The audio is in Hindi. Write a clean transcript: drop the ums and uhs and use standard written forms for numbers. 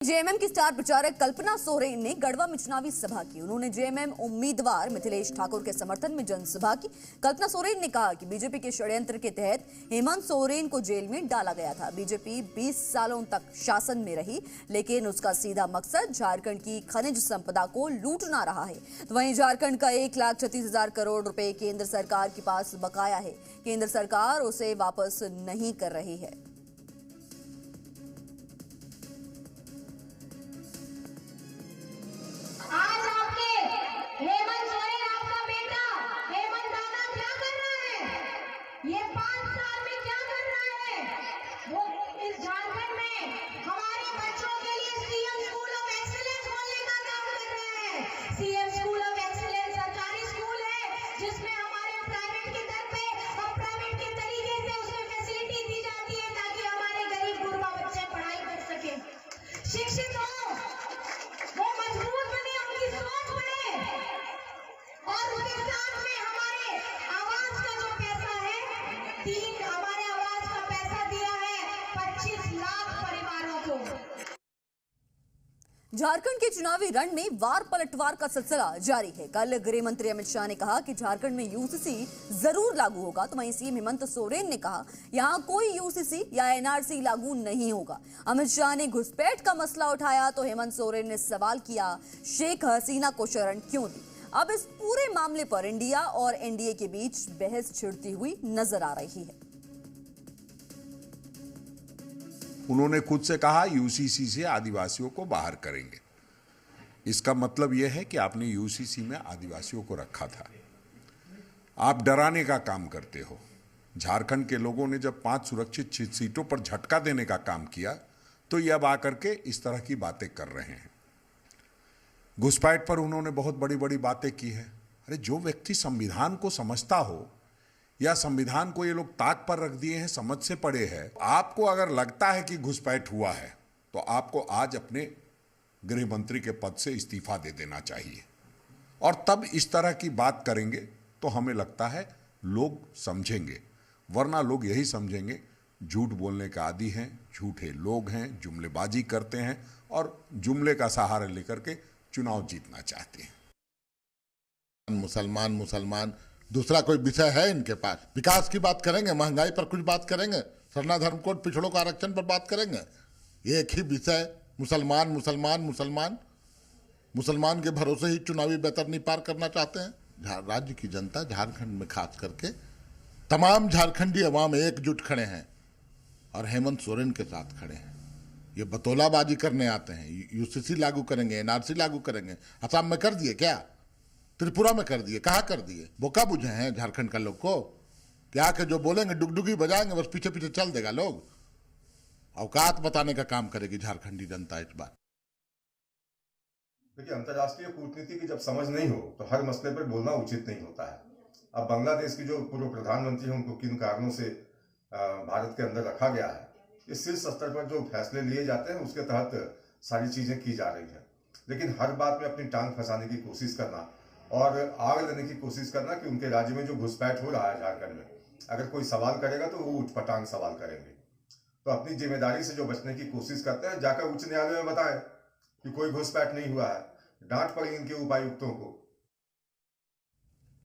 जेएमएम की स्टार प्रचारक कल्पना सोरेन ने गढ़वा में चुनावी सभा की। उन्होंने जेएमएम उम्मीदवार मिथिलेश ठाकुर के समर्थन में जनसभा की। कल्पना सोरेन ने कहा कि बीजेपी के षड्यंत्र के तहत हेमंत सोरेन को जेल में डाला गया था। बीजेपी 20 सालों तक शासन में रही, लेकिन उसका सीधा मकसद झारखंड की खनिज संपदा को लूटना रहा है। तो वहीं झारखंड का 1,36,000 करोड़ रुपए केंद्र सरकार के पास बकाया है। केंद्र सरकार उसे वापस नहीं कर रही है। हेमंत सोरेन आपका बेटा हेमंत दादा क्या कर रहा है? ये 5 साल में क्या कर रहा है? वो इस झारखंड में हमारे बच्चों के लिए सीएम स्कूल ऑफ एक्सीलेंस खोलने का काम कर रहा है। सीएम स्कूल ऑफ एक्सीलेंस सरकारी स्कूल है जिसमें हमारे प्राइवेट की दर पे और प्राइवेट के तरीके से उसमें फैसिलिटी दी जाती है ताकि हमारे गरीब गुरबा बच्चे पढ़ाई कर सके, शिक्षित हो, वो मजबूत बने, उनकी सोच बने। और उसके साथ में हमारे आवास का जो पैसा है, हमारे आवास का पैसा दिया है 25 लाख परिवारों को। झारखंड के चुनावी रण में वार पलटवार का सिलसिला जारी है। कल गृह मंत्री अमित शाह ने कहा कि झारखंड में यूसीसी जरूर लागू होगा, तो वहीं सीएम हेमंत सोरेन ने कहा यहां कोई यूसीसी या एनआरसी लागू नहीं होगा। अमित शाह ने घुसपैठ का मसला उठाया तो हेमंत सोरेन ने सवाल किया, शेख हसीना को शरण क्यों दी। अब इस पूरे मामले पर इंडिया और एनडीए के बीच बहस छिड़ती हुई नजर आ रही है। उन्होंने खुद से कहा यूसीसी से आदिवासियों को बाहर करेंगे। इसका मतलब यह है कि आपने यूसीसी में आदिवासियों को रखा था। आप डराने का काम करते हो। झारखंड के लोगों ने जब 5 सुरक्षित सीटों पर झटका देने का काम किया तो ये अब आकर के इस तरह की बातें कर रहे हैं। घुसपैठ पर उन्होंने बहुत बड़ी बड़ी बातें की है। अरे जो व्यक्ति संविधान को समझता हो या संविधान को ये लोग ताक पर रख दिए हैं, समझ से पढ़े हैं, आपको अगर लगता है कि घुसपैठ हुआ है तो आपको आज अपने गृह मंत्री के पद से इस्तीफा दे देना चाहिए और तब इस तरह की बात करेंगे तो हमें लगता है लोग समझेंगे। वरना लोग यही समझेंगे झूठ बोलने का आदी हैं, झूठे लोग हैं, जुमलेबाजी करते हैं और जुमले का सहारा लेकर के चुनाव जीतना चाहते हैं। मुसलमान दूसरा कोई विषय है इनके पास? विकास की बात करेंगे, महंगाई पर कुछ बात करेंगे, सरना धर्म कोड, पिछड़ों का आरक्षण पर बात करेंगे? एक ही विषय मुसलमान के भरोसे ही चुनावी बैतरनी पार करना चाहते हैं। राज्य की जनता, झारखंड में खास करके तमाम झारखंडी अवाम एकजुट खड़े हैं और हेमंत सोरेन के साथ खड़े हैं। ये बतौलाबाजी करने आते हैं, यूसीसी लागू करेंगे, एनआरसी लागू करेंगे। असम में कर दिए क्या? त्रिपुरा में कर दिए? कहाँ कर दिए? बोका बुझे हैं झारखंड का लोग को? क्या के जो बोलेंगे डुगडुगी बजाएंगे, बस पीछे पीछे चल देगा लोग। औकात बताने का काम करेगी झारखंडी जनता इस बार। देखिए, अंतर्राष्ट्रीय कूटनीति की जब समझ नहीं हो तो हर मसले पर बोलना उचित नहीं होता है। अब बांग्लादेश की जो पूर्व प्रधानमंत्री है उनको किन कारणों से भारत के अंदर रखा गया है, इस शीर्ष स्तर पर जो फैसले लिए जाते हैं उसके तहत सारी चीजें की जा रही है। लेकिन हर बात में अपनी टांग फंसाने की कोशिश करना और आग लेने की कोशिश करना कि उनके राज्य में जो घुसपैठ हो रहा है झारखंड में, अगर कोई सवाल करेगा तो वो उठपटांग सवाल करेंगे। तो अपनी जिम्मेदारी से जो बचने की कोशिश करते हैं, जाकर उच्च न्यायालय में बताएं कि कोई घुसपैठ नहीं हुआ है। डांट पड़ी इनके उपायुक्तों को